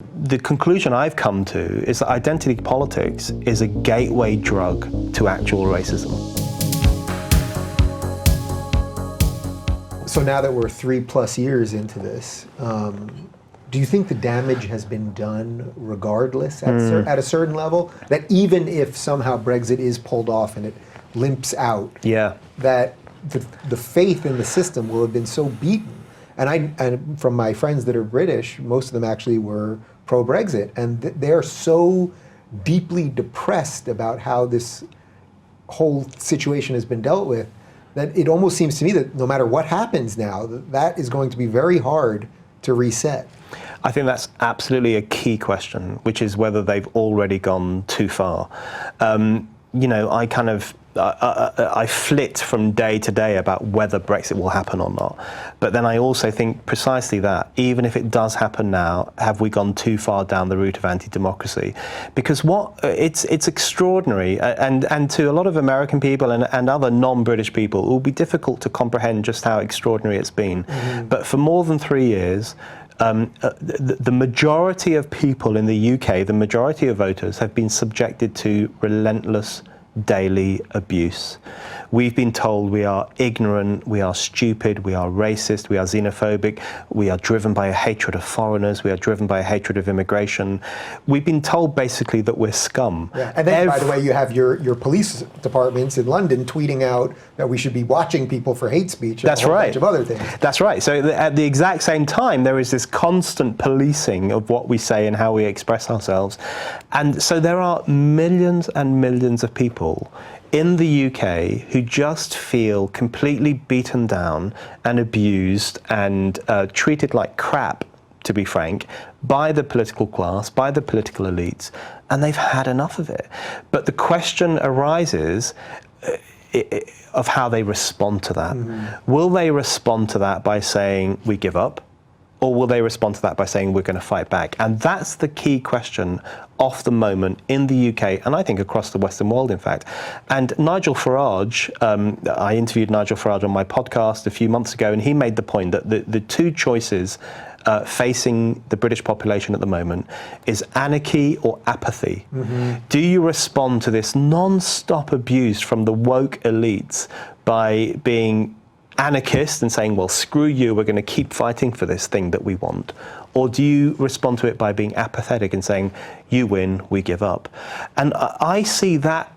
The conclusion I've come to is that identity politics is a gateway drug to actual racism. So now that we're 3+ years into this, do you think the damage has been done regardless at a certain level? That even if somehow Brexit is pulled off and it limps out, that the faith in the system will have been so beaten? And from my friends that are British, most of them actually were pro-Brexit, and they're so deeply depressed about how this whole situation has been dealt with that it almost seems to me that no matter what happens now, that is going to be very hard to reset. I think that's absolutely a key question, which is whether they've already gone too far. I flit from day to day about whether Brexit will happen or not. But then I also think precisely that, even if it does happen now, have we gone too far down the route of anti-democracy? Because it's extraordinary, and to a lot of American people and other non-British people, it will be difficult to comprehend just how extraordinary it's been. But for more than 3 years, the majority of people in the UK, the majority of voters, have been subjected to relentless daily abuse. We've been told we are ignorant, we are stupid, we are racist, we are xenophobic, we are driven by a hatred of foreigners, we are driven by a hatred of immigration. We've been told basically that we're scum. Yeah. And then, by the way, you have your police departments in London tweeting out that we should be watching people for hate speech and a whole bunch of other things. That's right. So at the exact same time, there is this constant policing of what we say and how we express ourselves. And so there are millions and millions of people in the UK who just feel completely beaten down and abused and treated like crap, to be frank, by the political class, by the political elites, and they've had enough of it. But the question arises of how they respond to that. Will they respond to that by saying, we give up? Or will they respond to that by saying, we're going to fight back? And that's the key question of the moment in the UK, and I think across the Western world, in fact. And Nigel Farage, I interviewed Nigel Farage on my podcast a few months ago, and he made the point that the two choices facing the British population at the moment is anarchy or apathy. Do you respond to this non-stop abuse from the woke elites by being anarchist and saying, well, screw you, we're going to keep fighting for this thing that we want? Or do you respond to it by being apathetic and saying, you win, we give up? And I see that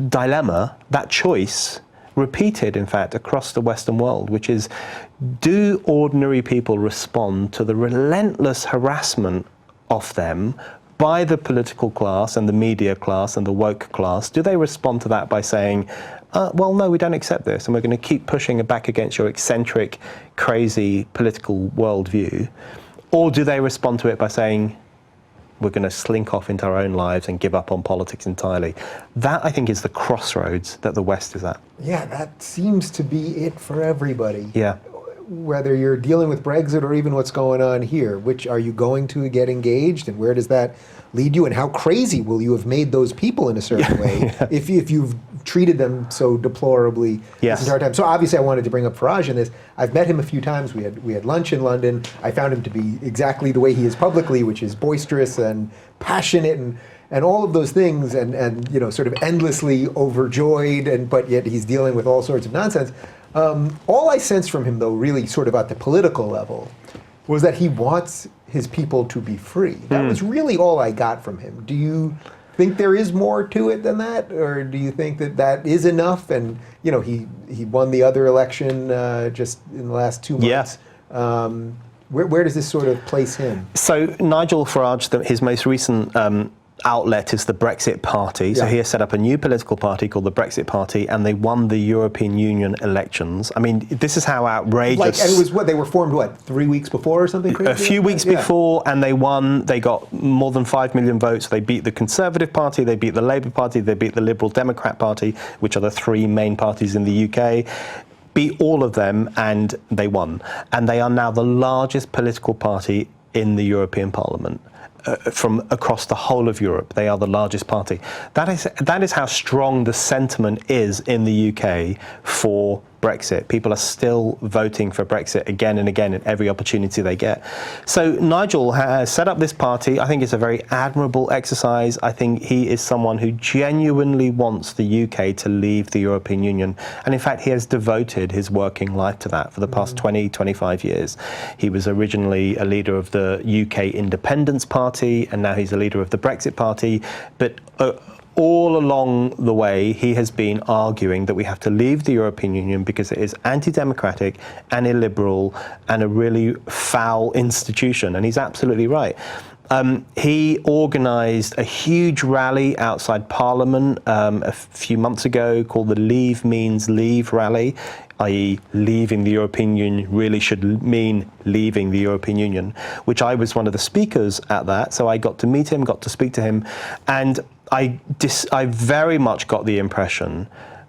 dilemma, that choice, repeated, in fact, across the Western world, which is, do ordinary people respond to the relentless harassment of them by the political class and the media class and the woke class? Do they respond to that by saying, well, no, we don't accept this, and we're going to keep pushing it back against your eccentric, crazy political worldview? Or do they respond to it by saying, we're going to slink off into our own lives and give up on politics entirely? That, I think, is the crossroads that the West is at. Yeah, that seems to be it for everybody. Yeah. Whether you're dealing with Brexit or even what's going on here, which are you going to get engaged, and where does that lead you, and how crazy will you have made those people in a certain way if you've treated them so deplorably this entire time? So obviously I wanted to bring up Farage in this. I've met him a few times. We had lunch in London. I found him to be exactly the way he is publicly, which is boisterous and passionate and all of those things, and sort of endlessly overjoyed, but yet he's dealing with all sorts of nonsense. All I sensed from him, though, really sort of at the political level, was that he wants his people to be free. That was really all I got from him. Do you think there is more to it than that, or do you think that is enough? And he won the other election just in the last 2 months. Where does this sort of place him? So Nigel Farage, his most recent outlet is the Brexit Party. So he has set up a new political party called the Brexit Party, and they won the European Union elections. I mean, this is how outrageous. And it was they were formed 3 weeks before or something crazy? A few weeks before, and they won. They got more than 5 million votes. They beat the Conservative Party, they beat the Labour Party, they beat the Liberal Democrat Party, which are the three main parties in the UK. Beat all of them, and they won. And they are now the largest political party in the European Parliament. from across the whole of Europe. They are the largest party. That is how strong the sentiment is in the UK for Brexit. People are still voting for Brexit again and again at every opportunity they get. So Nigel has set up this party. I think it's a very admirable exercise. I think he is someone who genuinely wants the UK to leave the European Union. And in fact, he has devoted his working life to that for the past 20, 25 years. He was originally a leader of the UK Independence Party, and now he's a leader of the Brexit Party. But all along the way, he has been arguing that we have to leave the European Union because it is anti-democratic and illiberal and a really foul institution. And he's absolutely right. He organised a huge rally outside Parliament a few months ago called the Leave Means Leave rally, i.e. leaving the European Union really should mean leaving the European Union, which I was one of the speakers at that. So I got to meet him, got to speak to him, and I very much got the impression,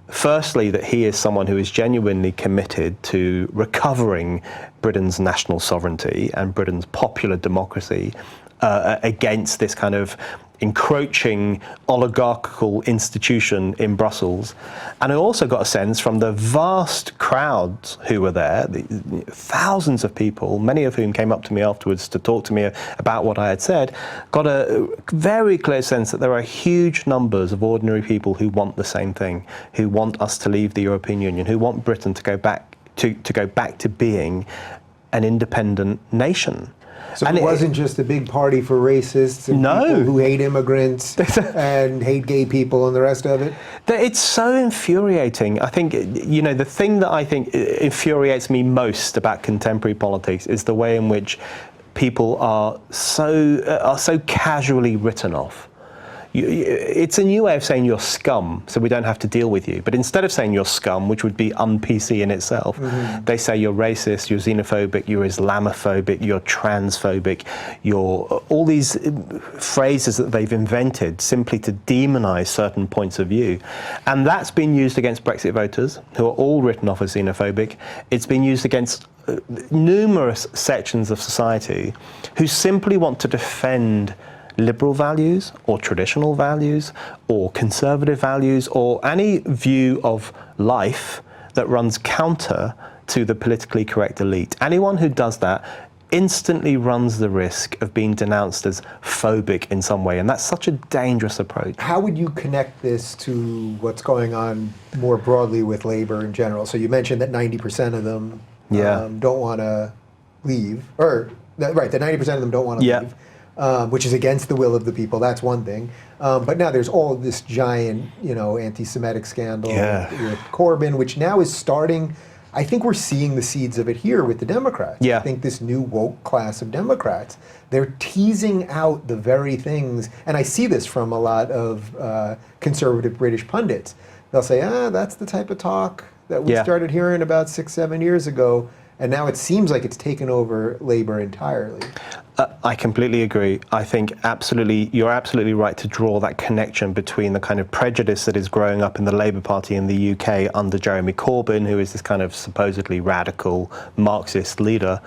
firstly, that he is someone who is genuinely committed to recovering Britain's national sovereignty and Britain's popular democracy against this kind of encroaching oligarchical institution in Brussels. And I also got a sense from the vast crowds who were there, thousands of people, many of whom came up to me afterwards to talk to me about what I had said, got a very clear sense that there are huge numbers of ordinary people who want the same thing, who want us to leave the European Union, who want Britain to go back to being an independent nation. So it wasn't just a big party for racists and people who hate immigrants and hate gay people and the rest of it? It's so infuriating. I think, the thing that I think infuriates me most about contemporary politics is the way in which people are so casually written off. It's a new way of saying you're scum, so we don't have to deal with you. But instead of saying you're scum, which would be un-PC in itself, they say you're racist, you're xenophobic, you're Islamophobic, you're transphobic, you're all these phrases that they've invented simply to demonize certain points of view. And that's been used against Brexit voters, who are all written off as xenophobic. It's been used against numerous sections of society who simply want to defend liberal values or traditional values or conservative values or any view of life that runs counter to the politically correct elite. Anyone who does that instantly runs the risk of being denounced as phobic in some way, and that's such a dangerous approach. How would you connect this to what's going on more broadly with labor in general? So you mentioned that 90% of them don't want to leave, or that 90% of them don't want to leave. Which is against the will of the people. That's one thing. But now there's all this giant, anti-Semitic scandal with Corbyn, which now is starting. I think we're seeing the seeds of it here with the Democrats. I think this new woke class of Democrats, they're teasing out the very things, and I see this from a lot of conservative British pundits. They'll say, that's the type of talk that we started hearing about 6-7 years ago. And now it seems like it's taken over labor entirely. I completely agree. I think you're absolutely right to draw that connection between the kind of prejudice that is growing up in the Labour Party in the UK under Jeremy Corbyn, who is this kind of supposedly radical Marxist leader,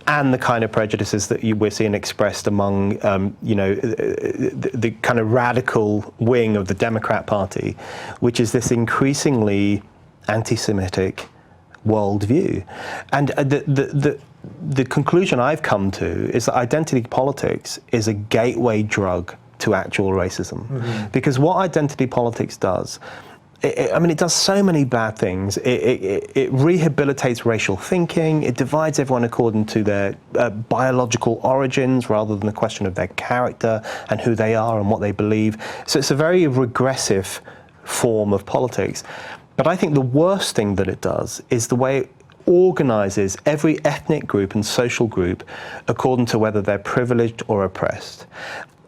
and the kind of prejudices that we're seeing expressed among, the kind of radical wing of the Democrat Party, which is this increasingly anti-Semitic worldview. And the conclusion I've come to is that identity politics is a gateway drug to actual racism. Because what identity politics does, it does so many bad things. It rehabilitates racial thinking. It divides everyone according to their biological origins rather than the question of their character and who they are and what they believe. So it's a very regressive form of politics. But I think the worst thing that it does is the way it organizes every ethnic group and social group according to whether they're privileged or oppressed.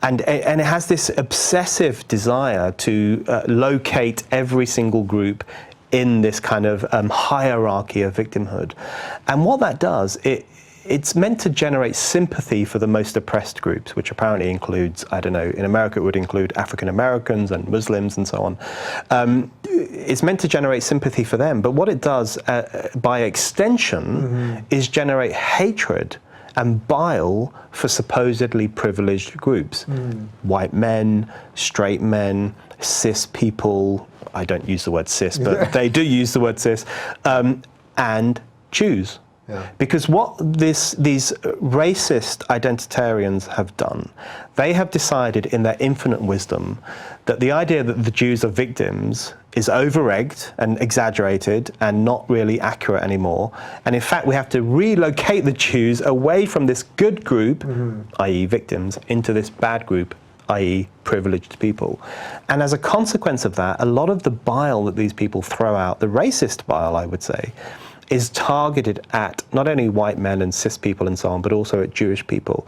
And it has this obsessive desire to locate every single group in this kind of hierarchy of victimhood. And what that does, it's meant to generate sympathy for the most oppressed groups, which apparently includes, in America it would include African Americans and Muslims and so on. It's meant to generate sympathy for them, but what it does by extension is generate hatred and bile for supposedly privileged groups. White men, straight men, cis people, I don't use the word cis, but they do use the word cis, and Jews. Yeah. Because what these racist identitarians have done, they have decided in their infinite wisdom that the idea that the Jews are victims is over-egged and exaggerated and not really accurate anymore. And in fact, we have to relocate the Jews away from this good group, i.e. victims, into this bad group, i.e. privileged people. And as a consequence of that, a lot of the bile that these people throw out, the racist bile, I would say, is targeted at not only white men and cis people and so on, but also at Jewish people.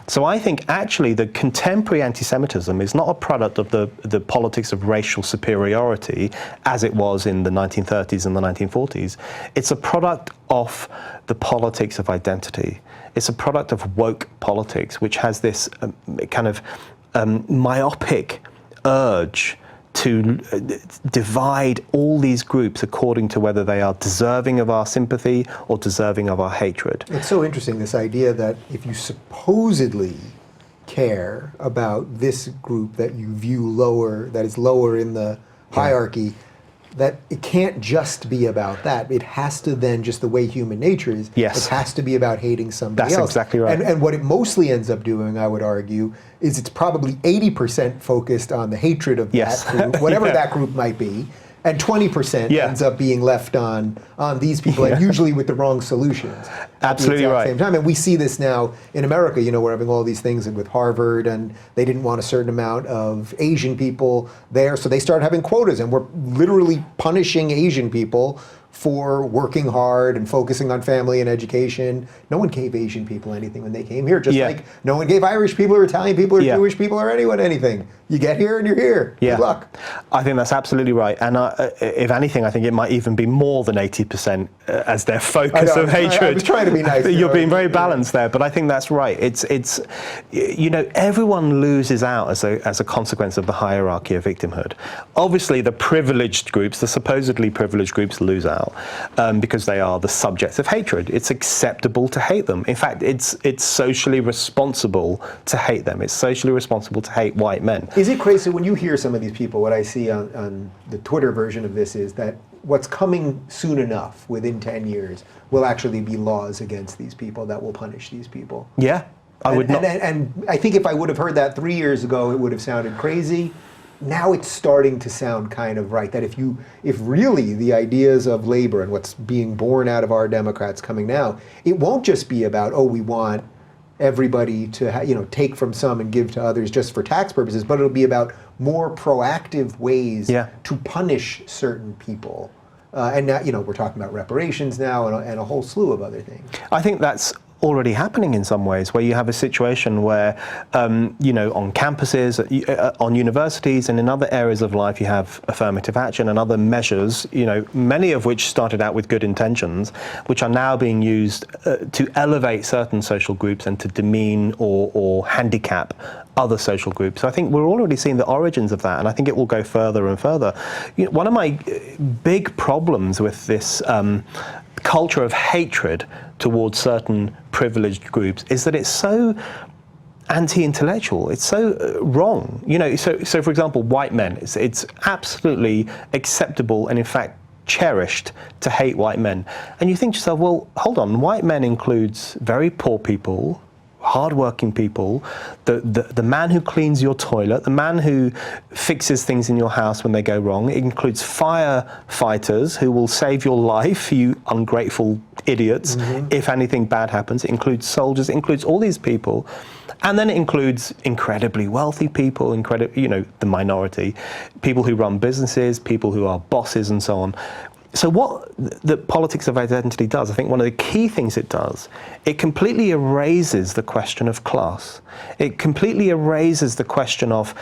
So I think actually the contemporary anti-Semitism is not a product of the politics of racial superiority as it was in the 1930s and the 1940s. It's a product of the politics of identity. It's a product of woke politics, which has this kind of myopic urge to divide all these groups according to whether they are deserving of our sympathy or deserving of our hatred. It's so interesting, this idea that if you supposedly care about this group that you view lower, that is lower in the hierarchy, that it can't just be about that. It has to then, just the way human nature is, it has to be about hating somebody else. That's exactly right. And what it mostly ends up doing, I would argue, is it's probably 80% focused on the hatred of that group, whatever that group might be, and 20% ends up being left on these people, and usually with the wrong solutions. Absolutely at the right. same time. And we see this now in America. You know, we're having all these things with Harvard, and they didn't want a certain amount of Asian people there, so they started having quotas, and we're literally punishing Asian people for working hard and focusing on family and education. No one gave Asian people anything when they came here, just like no one gave Irish people or Italian people or Jewish people or anyone anything. You get here and you're here. Good luck. I think that's absolutely right. And if anything, I think it might even be more than 80% as their focus of hatred. I was trying to be nice. You're being very balanced there, but I think that's right. It's you know, everyone loses out as a consequence of the hierarchy of victimhood. Obviously, the privileged groups, the supposedly privileged groups, lose out because they are the subjects of hatred. It's acceptable to hate them. In fact, it's socially responsible to hate them. It's socially responsible to hate white men. Is it crazy when you hear some of these people? What I see on the Twitter version of this is that what's coming soon enough, within 10 years, will actually be laws against these people that will punish these people. Yeah, I would not. And I think if I would have heard that 3 years ago, it would have sounded crazy. Now it's starting to sound kind of right, that if really the ideas of labor and what's being born out of our Democrats coming now, it won't just be about, oh, we want everybody to take from some and give to others just for tax purposes, but it'll be about more proactive ways to punish certain people. And now, we're talking about reparations now and a whole slew of other things. I think that's already happening in some ways, where you have a situation where, on campuses, on universities, and in other areas of life, you have affirmative action and other measures, many of which started out with good intentions, which are now being used to elevate certain social groups and to demean or handicap other social groups. So I think we're already seeing the origins of that, and I think it will go further and further. One of my big problems with this culture of hatred towards certain privileged groups is that it's so anti-intellectual. It's so wrong. So for example, white men, it's absolutely acceptable and in fact cherished to hate white men. And you think to yourself, well, hold on, white men includes very poor people, hardworking people, the man who cleans your toilet, the man who fixes things in your house when they go wrong. It includes firefighters who will save your life, you ungrateful idiots, if anything bad happens. It includes soldiers, it includes all these people. And then it includes incredibly wealthy people, the minority, people who run businesses, people who are bosses and so on. So what the politics of identity does, I think one of the key things it does, it completely erases the question of class. It completely erases the question of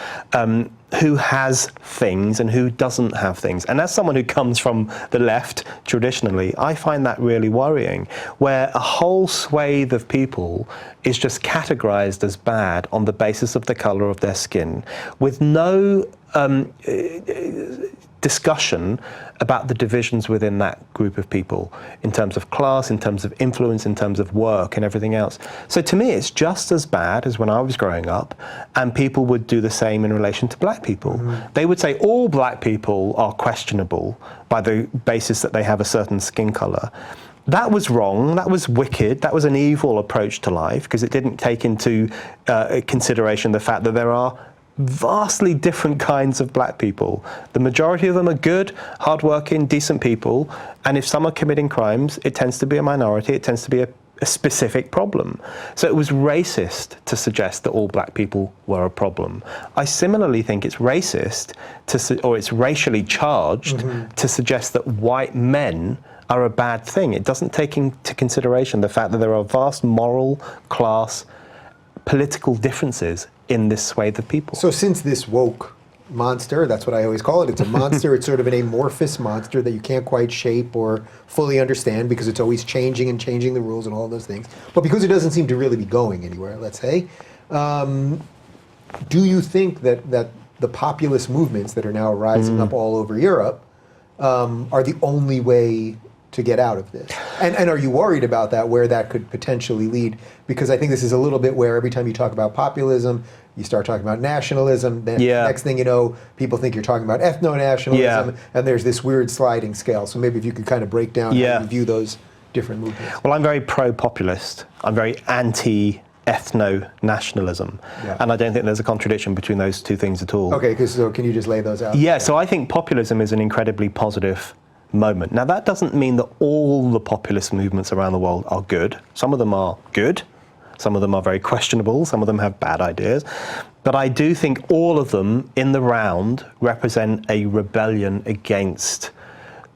who has things and who doesn't have things. And as someone who comes from the left traditionally, I find that really worrying, where a whole swathe of people is just categorized as bad on the basis of the color of their skin, with no discussion about the divisions within that group of people in terms of class, in terms of influence, in terms of work and everything else. So to me, it's just as bad as when I was growing up, and people would do the same in relation to black people. They would say all black people are questionable by the basis that they have a certain skin color. That was wrong, that was wicked, that was an evil approach to life, because it didn't take into consideration the fact that there are vastly different kinds of black people. The majority of them are good, hardworking, decent people, and if some are committing crimes, it tends to be a minority, it tends to be a specific problem. So it was racist to suggest that all black people were a problem. I similarly think it's racist or it's racially charged to suggest that white men are a bad thing. It doesn't take into consideration the fact that there are vast moral, class, political differences in this swathe of people. So since this woke monster, that's what I always call it, it's a monster, it's sort of an amorphous monster that you can't quite shape or fully understand because it's always changing and changing the rules and all those things. But because it doesn't seem to really be going anywhere, let's say, do you think that the populist movements that are now rising up all over Europe are the only way to get out of this? And are you worried about that, where that could potentially lead? Because I think this is a little bit where every time you talk about populism, you start talking about nationalism, then next thing you know, people think you're talking about ethno-nationalism, and there's this weird sliding scale. So maybe if you could kind of break down how you view those different movements. Well, I'm very pro-populist. I'm very anti-ethno-nationalism. And I don't think there's a contradiction between those two things at all. Okay, so can you just lay those out? Yeah, so I think populism is an incredibly positive moment. Now, that doesn't mean that all the populist movements around the world are good. Some of them are good. Some of them are very questionable. Some of them have bad ideas. But I do think all of them, in the round, represent a rebellion against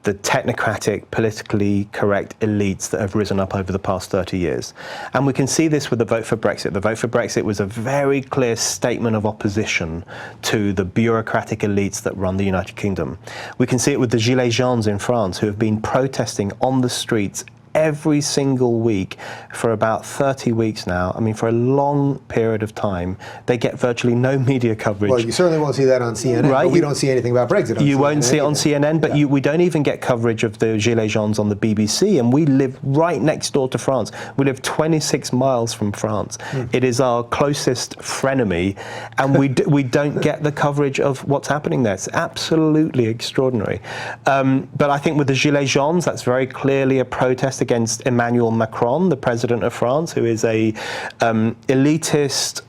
the technocratic, politically correct elites that have risen up over the past 30 years. And we can see this with the vote for Brexit. The vote for Brexit was a very clear statement of opposition to the bureaucratic elites that run the United Kingdom. We can see it with the Gilets jaunes in France, who have been protesting on the streets every single week for about 30 weeks now. I mean, for a long period of time. They get virtually no media coverage. Well, you certainly won't see that on CNN, right? But we don't see anything about Brexit on CNN. You won't see it on CNN, but we don't even get coverage of the Gilets jaunes on the BBC, and we live right next door to France. We live 26 miles from France. It is our closest frenemy, and we don't get the coverage of what's happening there. It's absolutely extraordinary. But I think with the Gilets jaunes, that's very clearly a protest against Emmanuel Macron, the president of France, who is a elitist,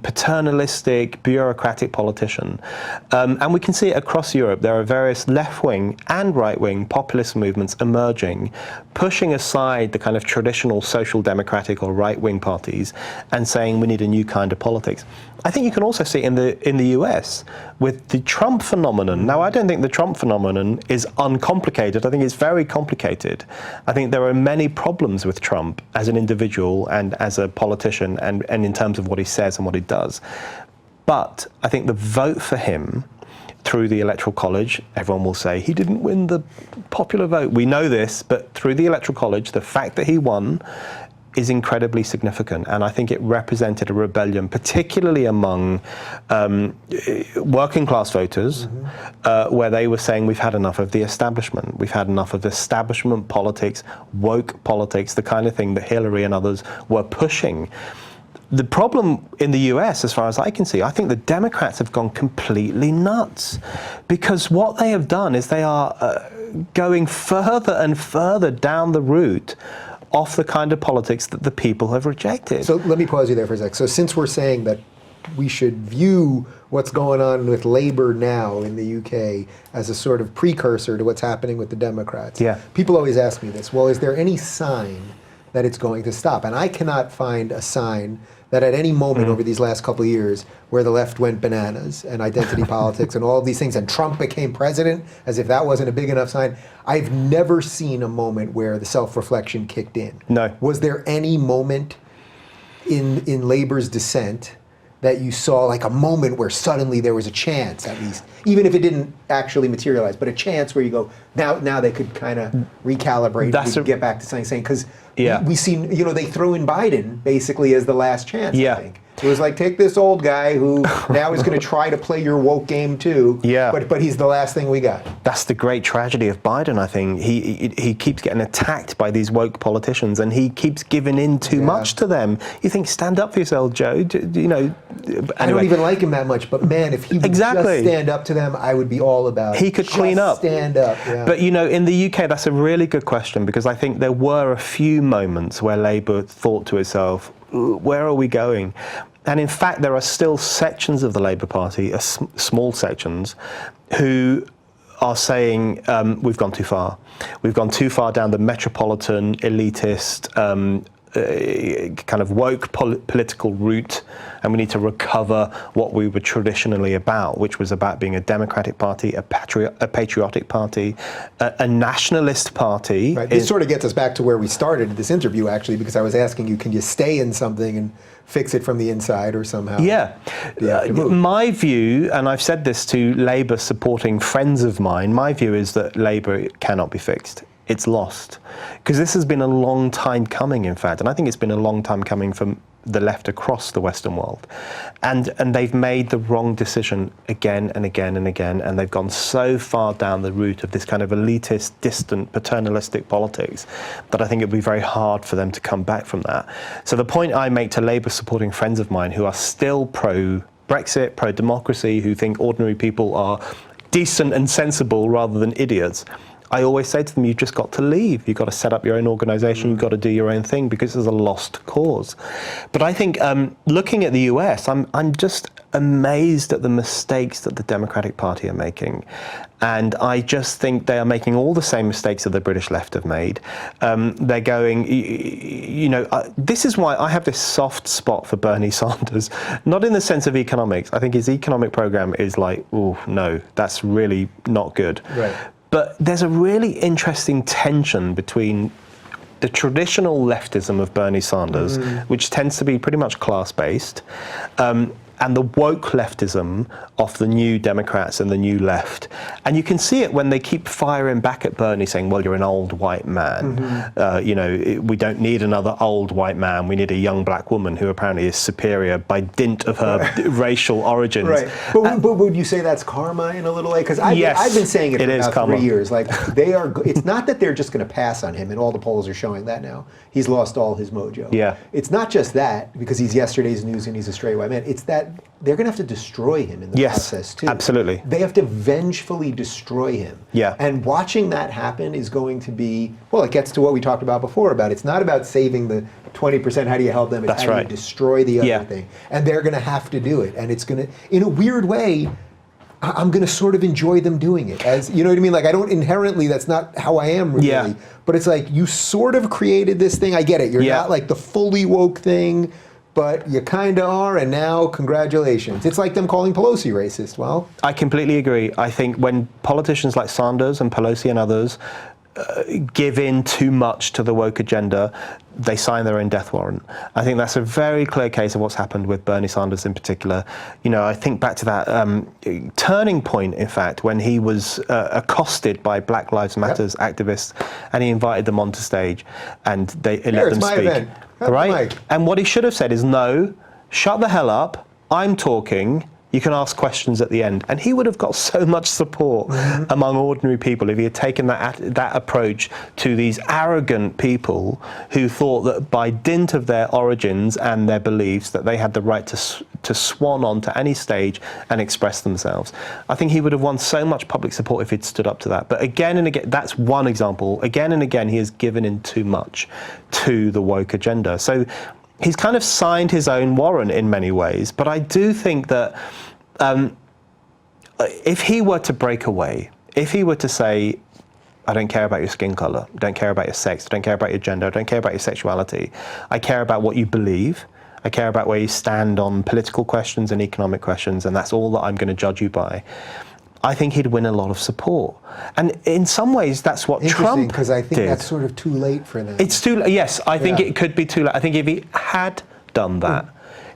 paternalistic, bureaucratic politician. And we can see it across Europe. There are various left-wing and right-wing populist movements emerging, pushing aside the kind of traditional social democratic or right-wing parties and saying we need a new kind of politics. I think you can also see it in the US with the Trump phenomenon. Now, I don't think the Trump phenomenon is uncomplicated. I think it's very complicated. I think there are many problems with Trump as an individual and as a politician and in terms of what he says and what he does. But I think the vote for him through the Electoral College, everyone will say he didn't win the popular vote. We know this, but through the Electoral College, the fact that he won is incredibly significant, and I think it represented a rebellion, particularly among working class voters, where they were saying we've had enough of the establishment, we've had enough of establishment politics, woke politics, the kind of thing that Hillary and others were pushing. The problem in the US, as far as I can see, I think the Democrats have gone completely nuts, because what they have done is they are going further and further down the route off the kind of politics that the people have rejected. So let me pause you there for a sec. So since we're saying that we should view what's going on with Labour now in the UK as a sort of precursor to what's happening with the Democrats, people always ask me this, well, is there any sign that it's going to stop? And I cannot find a sign that at any moment over these last couple of years where the left went bananas and identity politics and all of these things and Trump became president, as if that wasn't a big enough sign, I've never seen a moment where the self-reflection kicked in. No. Was there any moment in Labour's dissent that you saw, like a moment where suddenly there was a chance, at least, even if it didn't actually materialize, but a chance where you go, now they could kind of recalibrate and get back to saying, because Yeah. We see, they throw in Biden basically as the last chance, Yeah. I think. It was like, take this old guy who now is going to try to play your woke game too, Yeah. but he's the last thing we got. That's the great tragedy of Biden, I think. He keeps getting attacked by these woke politicians, and he keeps giving in too much to them. You think, stand up for yourself, Joe. Anyway. I don't even like him that much, but man, if he would just stand up to them, I would be all about it. He could clean up. Stand up, yeah. But in the UK, that's a really good question, because I think there were a few moments where Labour thought to itself, where are we going? And in fact, there are still sections of the Labour Party, small sections, who are saying, we've gone too far. We've gone too far down the metropolitan, elitist, kind of woke political route, and we need to recover what we were traditionally about, which was about being a democratic party, a patriotic party, a nationalist party. Right. This sort of gets us back to where we started this interview, actually, because I was asking you, can you stay in something and fix it from the inside, or somehow? Yeah. My view, and I've said this to Labour supporting friends of mine, my view is that Labour cannot be fixed. It's lost. Because this has been a long time coming, in fact, and I think it's been a long time coming from the left across the Western world. And they've made the wrong decision again and again and again, and they've gone so far down the route of this kind of elitist, distant, paternalistic politics that I think it'd be very hard for them to come back from that. So the point I make to Labour supporting friends of mine who are still pro-Brexit, pro-democracy, who think ordinary people are decent and sensible rather than idiots, I always say to them, you've just got to leave. You've got to set up your own organisation. You've got to do your own thing, because it's a lost cause. But I think looking at the US, I'm just amazed at the mistakes that the Democratic Party are making. And I just think they are making all the same mistakes that the British left have made. They're going, this is why I have this soft spot for Bernie Sanders, not in the sense of economics. I think his economic programme is like, oh, no, that's really not good. Right. But there's a really interesting tension between the traditional leftism of Bernie Sanders, which tends to be pretty much class-based, and the woke leftism of the new Democrats and the new left. And you can see it when they keep firing back at Bernie, saying, well, you're an old white man. We don't need another old white man. We need a young black woman who apparently is superior by dint of her racial origins. Right. But would you say that's karma in a little way? Because I've been saying it for about 3 years. Like, it's not that they're just going to pass on him, and all the polls are showing that now. He's lost all his mojo. Yeah. It's not just that, because he's yesterday's news and he's a straight white man. It's that they're going to have to destroy him in the process, too. Absolutely. They have to vengefully destroy him. Yeah. And watching that happen is going to be, well, it gets to what we talked about before, about it's not about saving the 20%, how do you help them, it's how do you destroy the other thing. And they're going to have to do it. And it's going to, in a weird way, I'm going to sort of enjoy them doing it. As you know what I mean? Like, I don't inherently, that's not how I am really. Yeah. But it's like, you sort of created this thing. I get it. You're not like the fully woke thing, but you kind of are, and now congratulations. It's like them calling Pelosi racist. Well, I completely agree. I think when politicians like Sanders and Pelosi and others give in too much to the woke agenda, they sign their own death warrant. I think that's a very clear case of what's happened with Bernie Sanders in particular. I think back to that turning point, in fact, when he was accosted by Black Lives Matters activists, and he invited them onto stage, and they let them speak. Event. Right? And what he should have said is, no, shut the hell up, I'm talking, you can ask questions at the end. And he would have got so much support among ordinary people if he had taken that approach to these arrogant people who thought that by dint of their origins and their beliefs that they had the right to swan onto any stage and express themselves. I think he would have won so much public support if he'd stood up to that. But again and again, that's one example. Again and again, he has given in too much to the woke agenda. So he's kind of signed his own warrant in many ways, but I do think that if he were to break away, if he were to say, I don't care about your skin color, I don't care about your sex, I don't care about your gender, I don't care about your sexuality, I care about what you believe, I care about where you stand on political questions and economic questions, and that's all that I'm going to judge you by, I think he'd win a lot of support. And in some ways, that's what Trump did. Because I think that's sort of too late for them. It's too late. Yes, I think it could be too late. I think if he had done that,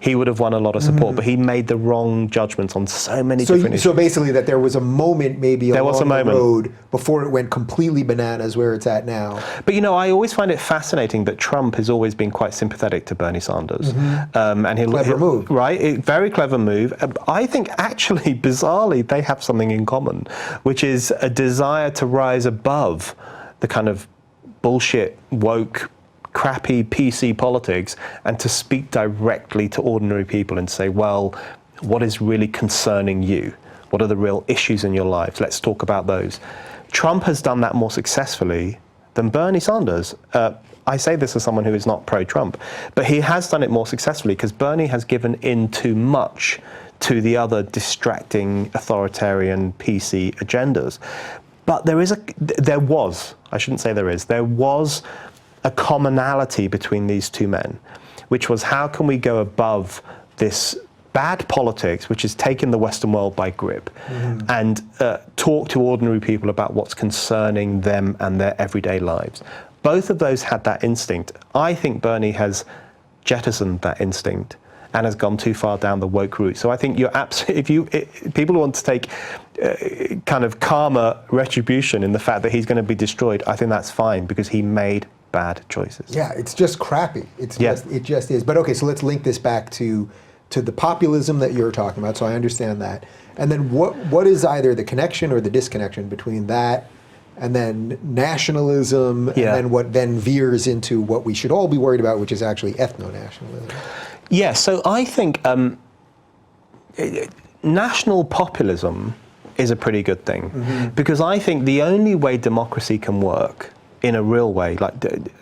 he would have won a lot of support. But he made the wrong judgments on so many different issues. So basically that there was a moment maybe along the road before it went completely bananas where it's at now. But I always find it fascinating that Trump has always been quite sympathetic to Bernie Sanders. And Clever move. Right? Very clever move. I think actually, bizarrely, they have something in common, which is a desire to rise above the kind of bullshit, woke, crappy PC politics and to speak directly to ordinary people and say, well, what is really concerning you? What are the real issues in your lives? Let's talk about those. Trump has done that more successfully than Bernie Sanders. I say this as someone who is not pro-Trump, but he has done it more successfully because Bernie has given in too much to the other distracting authoritarian PC agendas. But there was a commonality between these two men, which was how can we go above this bad politics, which has taken the Western world by grip, and talk to ordinary people about what's concerning them and their everyday lives. Both of those had that instinct. I think Bernie has jettisoned that instinct and has gone too far down the woke route. So I think you're absolutely, people want to take kind of karma retribution in the fact that he's going to be destroyed, I think that's fine because he made bad choices. Yeah, it's just crappy. It just is. But okay, so let's link this back to the populism that you're talking about. So I understand that. And then what is either the connection or the disconnection between that and then nationalism and then what then veers into what we should all be worried about, which is actually ethno-nationalism? Yeah, so I think national populism is a pretty good thing because I think the only way democracy can work in a real way,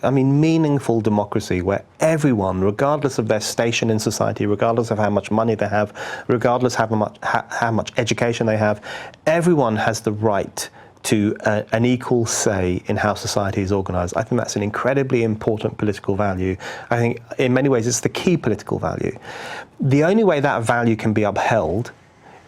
meaningful democracy where everyone, regardless of their station in society, regardless of how much money they have, regardless of how much education they have, everyone has the right to an equal say in how society is organized. I think that's an incredibly important political value. I think in many ways it's the key political value. The only way that value can be upheld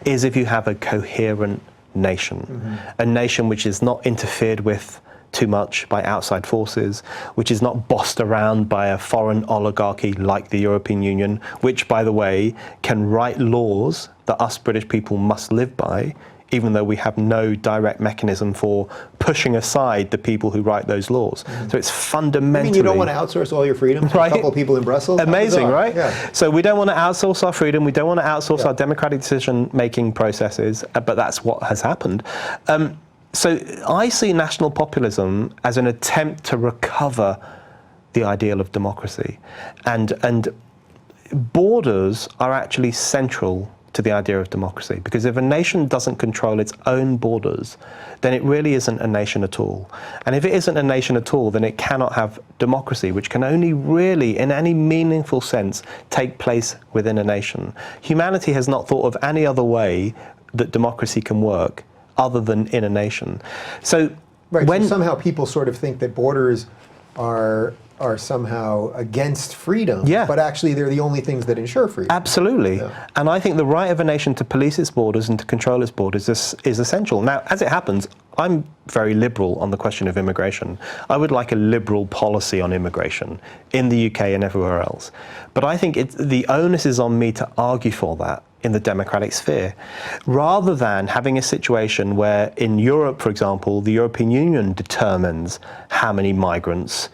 is if you have a coherent nation, a nation which is not interfered with too much by outside forces, which is not bossed around by a foreign oligarchy like the European Union, which, by the way, can write laws that us British people must live by, even though we have no direct mechanism for pushing aside the people who write those laws. So it's fundamentally... You don't want to outsource all your freedom to a couple of people in Brussels? Amazing, right? Yeah. So we don't want to outsource our freedom, we don't want to outsource our democratic decision-making processes, but that's what has happened. So I see national populism as an attempt to recover the ideal of democracy. And borders are actually central to the idea of democracy, because if a nation doesn't control its own borders, then it really isn't a nation at all. And if it isn't a nation at all, then it cannot have democracy, which can only really, in any meaningful sense, take place within a nation. Humanity has not thought of any other way that democracy can work other than in a nation. So so somehow people sort of think that borders are somehow against freedom, but actually they're the only things that ensure freedom. Absolutely. Yeah. And I think the right of a nation to police its borders and to control its borders is essential. Now, as it happens, I'm very liberal on the question of immigration. I would like a liberal policy on immigration in the UK and everywhere else. But I think the onus is on me to argue for that in the democratic sphere, rather than having a situation where in Europe, for example, the European Union determines how many migrants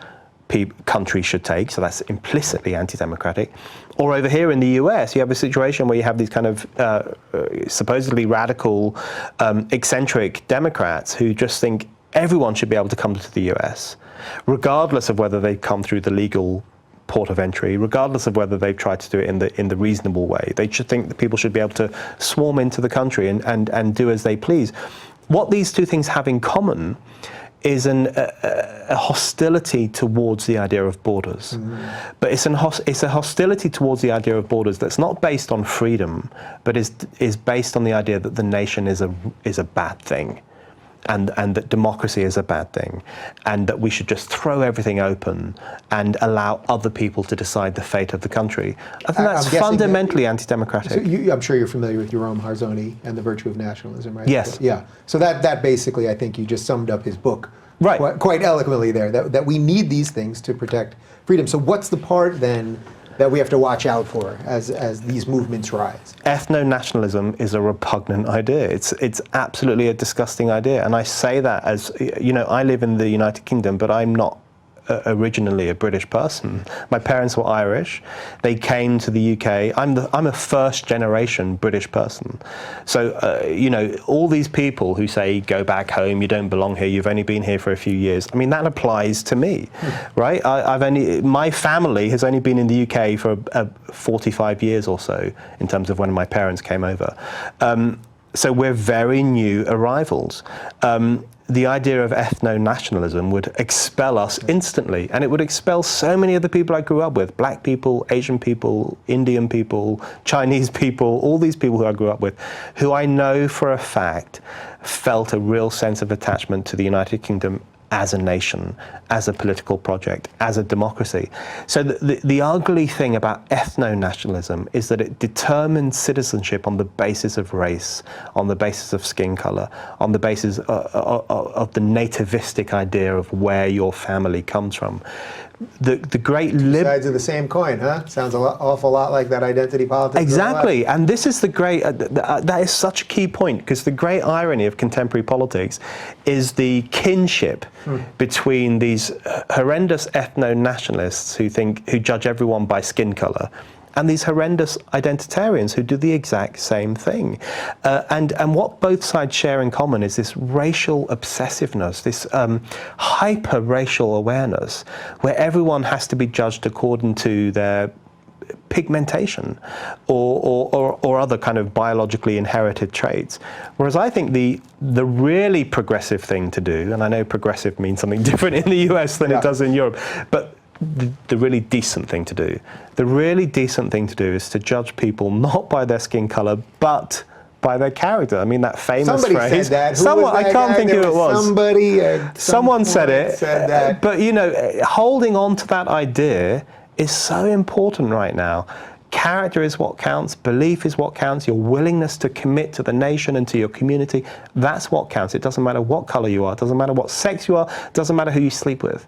countries should take, so that's implicitly anti-democratic. Or over here in the US, you have a situation where you have these kind of supposedly radical, eccentric Democrats who just think everyone should be able to come to the US, regardless of whether they come through the legal port of entry, regardless of whether they've tried to do it in the reasonable way. They should think that people should be able to swarm into the country and do as they please. What these two things have in common is a hostility towards the idea of borders. But it's a hostility towards the idea of borders that's not based on freedom, but is based on the idea that the nation is a bad thing, and that democracy is a bad thing, and that we should just throw everything open and allow other people to decide the fate of the country. I think that's fundamentally anti-democratic. So I'm sure you're familiar with Jerome Harzoni and the Virtue of Nationalism, right? Yes. Yeah. So that basically, I think you just summed up his book right. quite eloquently there, that we need these things to protect freedom. So what's the part then that we have to watch out for as these movements rise? Ethno-nationalism is a repugnant idea. It's absolutely a disgusting idea. And I say that as, you know, I live in the United Kingdom, but I'm not originally a British person. My parents were Irish. They came to the UK. I'm a first generation British person. So, you know, all these people who say, go back home, you don't belong here, you've only been here for a few years. I mean, that applies to me, right? My family has only been in the UK for 45 years or so in terms of when my parents came over. So we're very new arrivals. The idea of ethno-nationalism would expel us instantly, and it would expel so many of the people I grew up with, black people, Asian people, Indian people, Chinese people, all these people who I grew up with, who I know for a fact felt a real sense of attachment to the United Kingdom as a nation, as a political project, as a democracy. So the ugly thing about ethno-nationalism is that it determines citizenship on the basis of race, on the basis of skin color, on the basis of the nativistic idea of where your family comes from. The great sides of the same coin, huh? Sounds awful lot like that identity politics. Exactly, and this is the great, that is such a key point, because the great irony of contemporary politics is the kinship between these horrendous ethno-nationalists who judge everyone by skin color, and these horrendous identitarians who do the exact same thing. And what both sides share in common is this racial obsessiveness, this hyper-racial awareness, where everyone has to be judged according to their pigmentation or other kind of biologically inherited traits. Whereas I think the really progressive thing to do, and I know progressive means something different in the US than it does in Europe, but the really decent thing to do. The really decent thing to do is to judge people not by their skin color, but by their character. I mean, that famous phrase. Somebody said that. Someone, I can't think who it was. Someone said it. That. But, you know, holding on to that idea is so important right now. Character is what counts, belief is what counts, your willingness to commit to the nation and to your community, that's what counts. It doesn't matter what color you are, it doesn't matter what sex you are, it doesn't matter who you sleep with.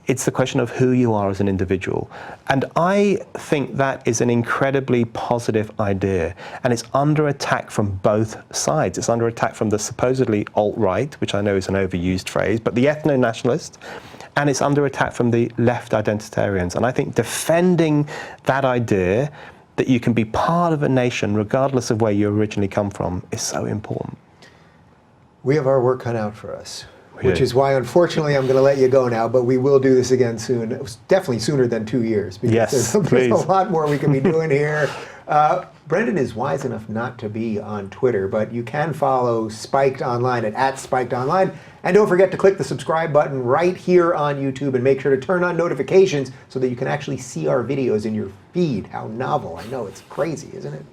It's the question of who you are as an individual. And I think that is an incredibly positive idea. And it's under attack from both sides. It's under attack from the supposedly alt-right, which I know is an overused phrase, but the ethno-nationalist, and it's under attack from the left identitarians. And I think defending that idea that you can be part of a nation regardless of where you originally come from is so important. We have our work cut out for us. Which is why, unfortunately, I'm going to let you go now, but we will do this again soon. It was definitely sooner than 2 years. Because yes, there's a lot more we can be doing here. Brendan is wise enough not to be on Twitter, but you can follow Spiked Online at @SpikedOnline. And don't forget to click the subscribe button right here on YouTube and make sure to turn on notifications so that you can actually see our videos in your feed. How novel. I know, it's crazy, isn't it?